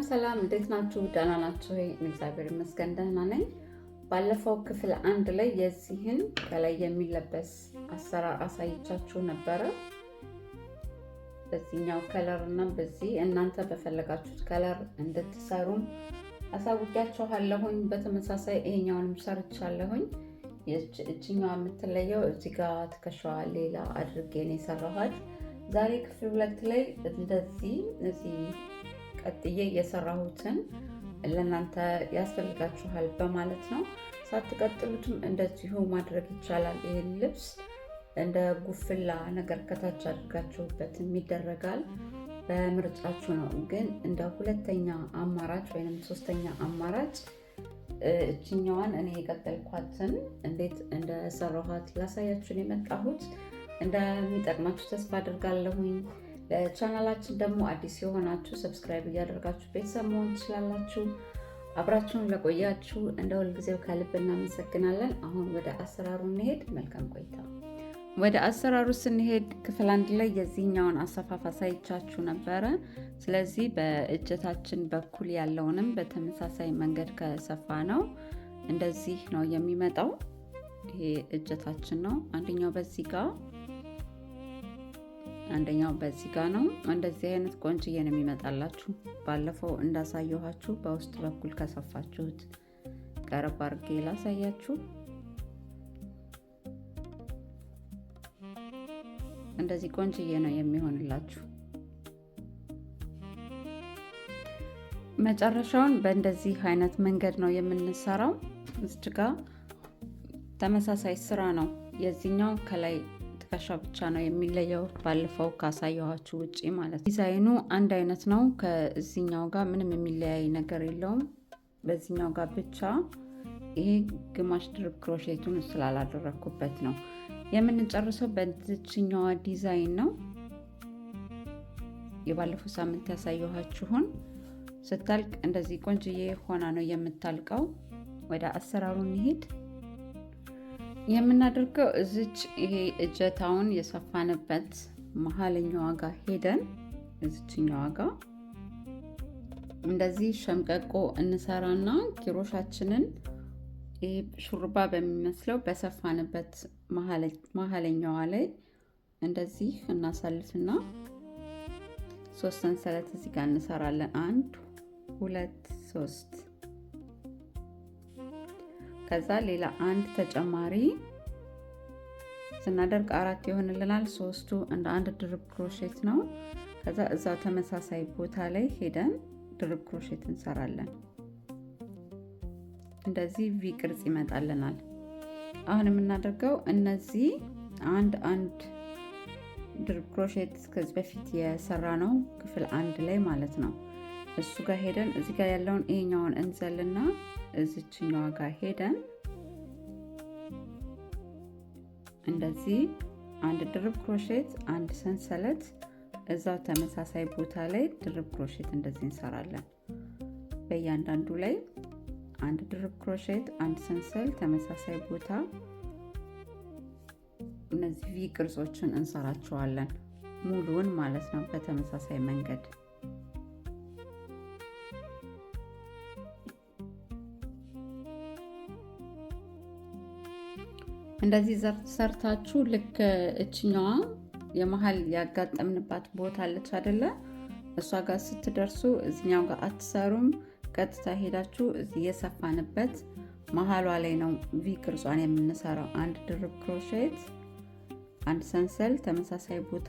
ሰላም እንዴት ናችሁ? ደህና ናችሁ? እግዚአብሔር ይመስገን ደህና ነኝ። ባለፈው ክፍል 1 ላይ የዚህን ከላይ የሚለበስ አሰራር አሳይቻችሁ ነበረ። በዚህኛው ከለር እና በዚህ እናንተ በፈለጋችሁት ከለር እንድትሰሩም አሳውቂያችኋለሁኝ። በተመሳሳይ ይሄኛውንም ሰርቻለሁኝ። እቺኛዋ የምትለየው እዚህ ጋር ትከሻዋ ሌላ አድርጌ ነው የሰራኋት። ዛሬ ክፍል 2 ላይ እዚህ ቀጥዬ የሰራሁትን ለእናንተ ያስፈልጋችኋል በማለት ነው። ሳትቀጥሉትም እንደዚሁ ማድረግ ይቻላል። ይህን ልብስ እንደ ጉፍላ ነገር ከታች አድርጋችሁበትም ይደረጋል። በምርጫችሁ ነው። ግን እንደ ሁለተኛ አማራጭ ወይም ሶስተኛ አማራጭ እችኛዋን እኔ የቀጠልኳትን እንዴት እንደሰራኋት ላሳያችሁ ነው የመጣሁት። እንደሚጠቅማችሁ ተስፋ አድርጋለሁኝ። ለቻናላችን ደግሞ አዲስ የሆናችሁ ሰብስክራይብ እያደረጋችሁ ቤተሰብ መሆን ትችላላችሁ። አብራችሁን ለቆያችሁ እንደ ሁልጊዜው ከልብ እናመሰግናለን። አሁን ወደ አሰራሩ እንሄድ። መልካም ቆይታ። ወደ አሰራሩ ስንሄድ ክፍል 1 ላይ የዚህኛውን አሰፋፍ አሳይቻችሁ ነበረ። ስለዚህ በእጀታችን በኩል ያለውንም በተመሳሳይ መንገድ ከሰፋ ነው እንደዚህ ነው የሚመጣው። ይሄ እጀታችን ነው። አንደኛው በዚህ ጋር ነው። እንደዚህ አይነት ቆንጅዬ ነው የሚመጣላችሁ። ባለፈው እንዳሳየኋችሁ በውስጥ በኩል ከሰፋችሁት ቀረብ አድርጌ ላሳያችሁ። እንደዚህ ቆንጅዬ ነው የሚሆንላችሁ። መጨረሻውን በእንደዚህ አይነት መንገድ ነው የምንሰራው። እዚህ ጋር ተመሳሳይ ስራ ነው። የዚህኛው ከላይ ትከሻ ብቻ ነው የሚለየው ባለፈው ካሳየኋችሁ ውጪ ማለት ነው። ዲዛይኑ አንድ አይነት ነው። ከዚህኛው ጋር ምንም የሚለያይ ነገር የለውም። በዚህኛው ጋር ብቻ ይሄ ግማሽ ድርብ ክሮሼቱን ስላላደረኩበት ነው የምንጨርሰው። በዚህኛዋ ዲዛይን ነው የባለፈው ሳምንት ያሳየኋችሁን ስታልቅ እንደዚህ ቆንጅዬ ሆና ነው የምታልቀው። ወደ አሰራሩ እንሂድ። የምናደርገው እዚች ይሄ እጀታውን የሰፋንበት መሀለኛዋ ጋር ሄደን እዚችኛዋ ጋር እንደዚህ ሸምቀቆ እንሰራና ኪሮሻችንን ይሄ ሹርባ በሚመስለው በሰፋንበት መሀለኛዋ ላይ እንደዚህ እናሳልፍና 3 ሰንሰለት እዚህ ጋር እንሰራለን። 1 2 3 ከዛ ሌላ 1 ተጨማሪ ስናደርግ 4 ይሆንልናል። 3ቱ እንደ 1 ድርብ ክሮሼት ነው። ከዛ እዛው ተመሳሳይ ቦታ ላይ ሄደን ድርብ ክሮሼት እንሰራለን። እንደዚህ ቪ ቅርጽ ይመጣልናል። አሁን የምናደርገው እነዚህ አንድ ድርብ ክሮሼት ከዚህ በፊት የሰራ ነው ክፍል 1 ላይ ማለት ነው። እሱ ጋር ሄደን እዚህ ጋር ያለውን ይሄኛውን እንዘልና እዚችኛዋ ጋር ሄደን እንደዚህ 1 ድርብ ክሮሼት 1 ሰንሰለት እዛው ተመሳሳይ ቦታ ላይ ድርብ ክሮሼት እንደዚህ እንሰራለን። በእያንዳንዱ ላይ 1 ድርብ ክሮሼት 1 ሰንሰል ተመሳሳይ ቦታ እነዚህ ቪ ቅርጾችን እንሰራቸዋለን ሙሉውን ማለት ነው በተመሳሳይ መንገድ። እንደዚህ ሰርታችሁ ልክ እችኛዋ የመሃል ያጋጠምንባት ቦታ አለች አይደለ? እሷ ጋር ስትደርሱ እዚኛው ጋር አትሰሩም። ቀጥታ ሄዳችሁ እዚህ የሰፋንበት መሃሏ ላይ ነው ቪ ቅርጿን የምንሰራው። 1 ድርብ ክሮሼት 1 ሰንሰል ተመሳሳይ ቦታ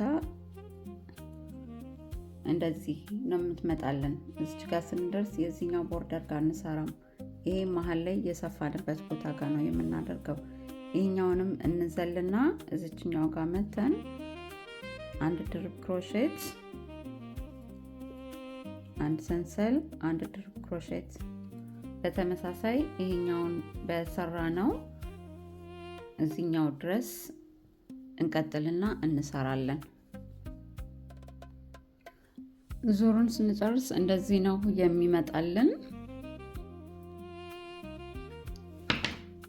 እንደዚህ ነው የምትመጣልን። እዚህ ጋር ስንደርስ የዚህኛው ቦርደር ጋር እንሰራም። ይሄ መሃል ላይ የሰፋንበት ቦታ ጋር ነው የምናደርገው። ይሄኛውንም እንዘልና እዚችኛው ጋር መተን 1 ድርብ ክሮሼት 1 ሰንሰል 1 ድርብ ክሮሼት በተመሳሳይ ይሄኛውን በሰራ ነው እዚህኛው ድረስ እንቀጥልና እንሰራለን። ዙሩን ስንጨርስ እንደዚህ ነው የሚመጣልን።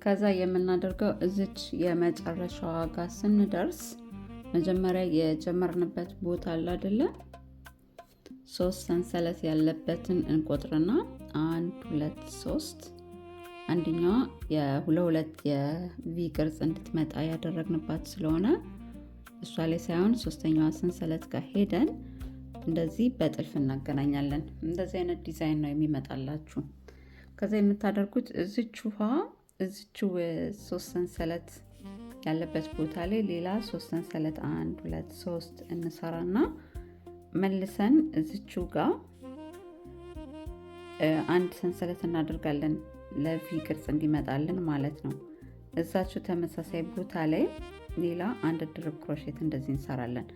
ከዛ የምናደርገው እዚች የመጨረሻዋ ጋር ስንደርስ መጀመሪያ የጀመርንበት ቦታ አለ አይደለ? 3 ሰንሰለት ያለበትን እንቆጥርና 1 2 3 አንደኛዋ የሁለት የቪ ቅርጽ እንድትመጣ ያደረግንባት ስለሆነ እሷ ላይ ሳይሆን ሶስተኛዋ ሰንሰለት ጋር ሄደን እንደዚህ በጥልፍ እናገናኛለን። እንደዚህ አይነት ዲዛይን ነው የሚመጣላችሁ። ከዛ የምታደርጉት እዚችው 3 ሰንሰለት ያለበት ቦታ ላይ ሌላ 3 ሰንሰለት 1 2 3 እንሰራና መልሰን እዚችው ጋር አንድ ሰንሰለት እናደርጋለን ለቪ ቅርጽ እንዲመጣልን ማለት ነው። እዛችሁ ተመሳሳይ ቦታ ላይ ሌላ አንድ ድርብ ክሮሼት እንደዚህ እንሰራለን።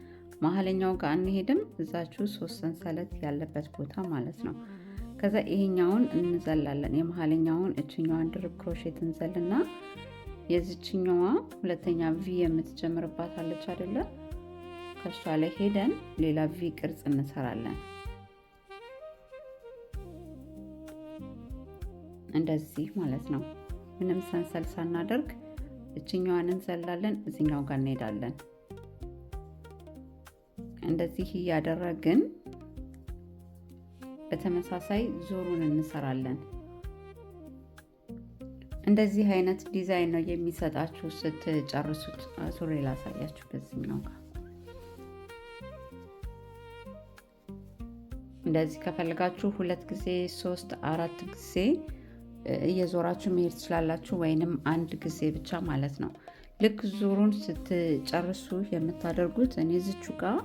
መሀለኛው ጋር አንሄድም፣ እዛችሁ 3 ሰንሰለት ያለበት ቦታ ማለት ነው። ከዛ ይሄኛውን እንዘላለን። የመሀለኛውን እችኛዋን ድርብ ክሮሼት እንዘልና የዚችኛዋ ሁለተኛ ቪ የምትጀምርባት አለች አይደለ? ከሷ ላይ ሄደን ሌላ ቪ ቅርጽ እንሰራለን። እንደዚህ ማለት ነው። ምንም ሰንሰል ሳናደርግ እችኛዋን እንዘላለን፣ እዚኛው ጋር እንሄዳለን። እንደዚህ እያደረግን በተመሳሳይ ዙሩን እንሰራለን። እንደዚህ አይነት ዲዛይን ነው የሚሰጣችሁ ስትጨርሱት። ዙሬ ላሳያችሁ በዚህኛው ጋር እንደዚህ ከፈልጋችሁ 2 ጊዜ 3 4 ጊዜ እየዞራችሁ መሄድ ትችላላችሁ፣ ወይንም 1 ጊዜ ብቻ ማለት ነው። ልክ ዙሩን ስትጨርሱ የምታደርጉት እኔ እዚቹ ጋር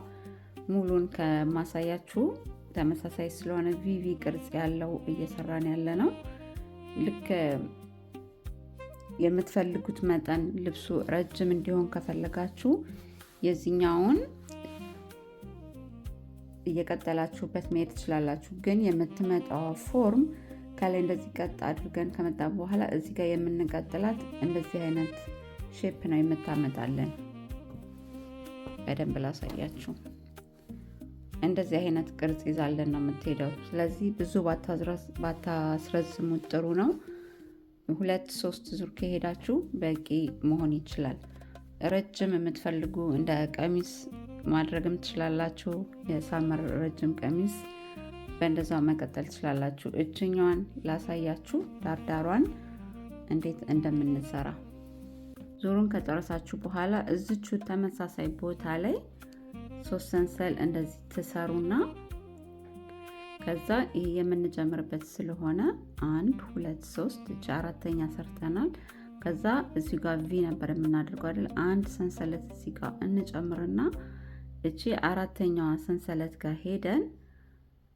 ሙሉን ከማሳያችሁ ተመሳሳይ ስለሆነ ቪቪ ቅርጽ ያለው እየሰራን ያለ ነው። ልክ የምትፈልጉት መጠን ልብሱ ረጅም እንዲሆን ከፈለጋችሁ የዚህኛውን እየቀጠላችሁበት መሄድ ትችላላችሁ። ግን የምትመጣው ፎርም ከላይ እንደዚህ ቀጥ አድርገን ከመጣ በኋላ እዚህ ጋር የምንቀጥላት እንደዚህ አይነት ሼፕ ነው የምታመጣለን። በደንብ ላሳያችሁ። እንደዚህ አይነት ቅርጽ ይዛለን ነው የምትሄደው። ስለዚህ ብዙ ባታስረዝሙት ጥሩ ነው። 2-3 ዙር ከሄዳችሁ በቂ መሆን ይችላል። ረጅም የምትፈልጉ እንደ ቀሚስ ማድረግም ትችላላችሁ። የሳመር ረጅም ቀሚስ በእንደዛው መቀጠል ትችላላችሁ። እችኛዋን ላሳያችሁ ዳርዳሯን እንዴት እንደምንሰራ። ዙሩን ከጨረሳችሁ በኋላ እዚቹ ተመሳሳይ ቦታ ላይ 3 ሰንሰል እንደዚህ ትሰሩና ከዛ ይሄ የምንጀምርበት ስለሆነ 1 2 3 እቺ አራተኛ ሰርተናል። ከዛ እዚህ ጋር ቪ ነበር የምናደርገው አይደል? አንድ ሰንሰለት እዚህ ጋር እንጨምርና እቺ አራተኛዋ ሰንሰለት ጋር ሄደን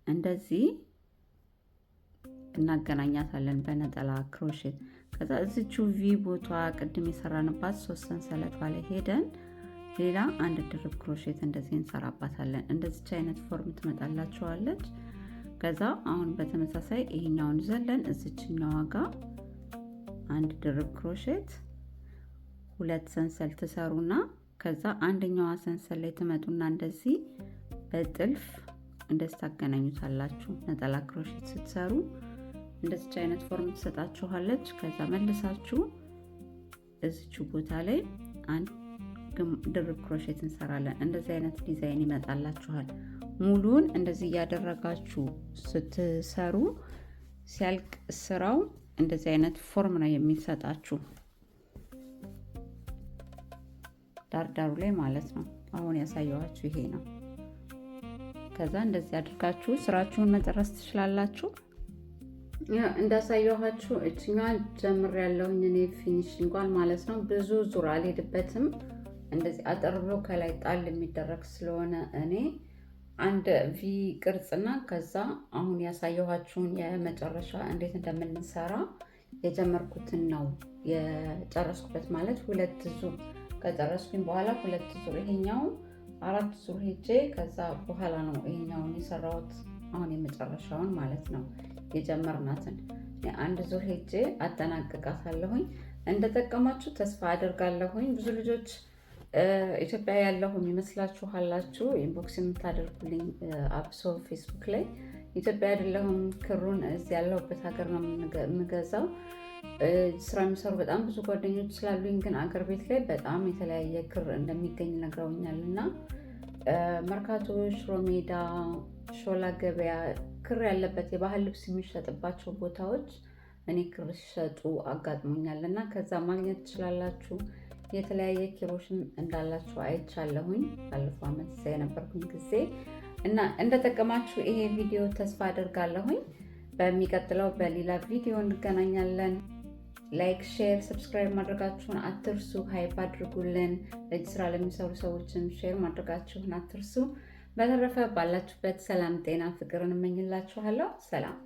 እንደዚህ እናገናኛታለን በነጠላ ክሮሼት። ከዛ እዚቹ ቪ ቦታ ቅድም የሰራንባት 3 ሰንሰለት ላይ ሄደን ሌላ አንድ ድርብ ክሮሼት እንደዚህ እንሰራባታለን። እንደዚች አይነት ፎርም ትመጣላችኋለች። ከዛ አሁን በተመሳሳይ ይሄኛውን ዘለን እዚችኛዋ ጋር አንድ ድርብ ክሮሼት 2 ሰንሰል ትሰሩና ከዛ አንደኛዋ ሰንሰል ላይ ትመጡና እንደዚህ በጥልፍ እንደዚህ ታገናኙታላችሁ። ነጠላ ክሮሼት ስትሰሩ እንደዚች አይነት ፎርም ትሰጣችኋለች። ከዛ መልሳችሁ እዚቹ ቦታ ላይ አንድ ድርብ ክሮሼት እንሰራለን። እንደዚህ አይነት ዲዛይን ይመጣላችኋል። ሙሉን እንደዚህ እያደረጋችሁ ስትሰሩ ሲያልቅ ስራው እንደዚህ አይነት ፎርም ነው የሚሰጣችሁ ዳርዳሩ ላይ ማለት ነው። አሁን ያሳየኋችሁ ይሄ ነው። ከዛ እንደዚህ አድርጋችሁ ስራችሁን መጨረስ ትችላላችሁ። እንዳሳየኋችሁ እችኛዋን ጀምሬያለሁኝ እኔ ፊኒሺንጓን ማለት ነው። ብዙ ዙር አልሄድበትም። እንደዚህ አጠር ብሎ ከላይ ጣል የሚደረግ ስለሆነ እኔ አንድ ቪ ቅርጽና ከዛ አሁን ያሳየኋችሁን የመጨረሻ እንዴት እንደምንሰራ የጀመርኩትን ነው የጨረስኩበት። ማለት 2 ዙር ከጨረስኩኝ በኋላ 2 ዙር ይሄኛው 4 ዙር ሄጄ ከዛ በኋላ ነው ይሄኛውን የሰራሁት። አሁን የመጨረሻውን ማለት ነው የጀመርናትን 1 ዙር ሄጄ አጠናቅቃታለሁኝ። እንደጠቀማችሁ ተስፋ አደርጋለሁኝ። ብዙ ልጆች ኢትዮጵያ ያለሁ ይመስላችኋላችሁ ኢንቦክስ የምታደርጉልኝ አብሶ ፌስቡክ ላይ። ኢትዮጵያ አይደለሁም፣ ክሩን እዚህ ያለሁበት ሀገር ነው የምገዛው። ስራ የሚሰሩ በጣም ብዙ ጓደኞች ስላሉኝ ግን አገር ቤት ላይ በጣም የተለያየ ክር እንደሚገኝ ነግረውኛል እና መርካቶ፣ ሽሮ ሜዳ፣ ሾላ ገበያ ክር ያለበት የባህል ልብስ የሚሸጥባቸው ቦታዎች እኔ ክር ሲሸጡ አጋጥሞኛል እና ከዛ ማግኘት ትችላላችሁ። የተለያየ ኪሮሽን እንዳላችሁ አይቻለሁኝ ባለፈው ዓመት እዛ የነበርኩኝ ጊዜ እና እንደጠቀማችሁ ይሄ ቪዲዮ ተስፋ አደርጋለሁኝ። በሚቀጥለው በሌላ ቪዲዮ እንገናኛለን። ላይክ፣ ሼር፣ ሰብስክራይብ ማድረጋችሁን አትርሱ። ሃይፕ አድርጉልን። እጅ ስራ ለሚሰሩ ሰዎችም ሼር ማድረጋችሁን አትርሱ። በተረፈ ባላችሁበት ሰላም፣ ጤና፣ ፍቅርን እመኝላችኋለሁ። ሰላም።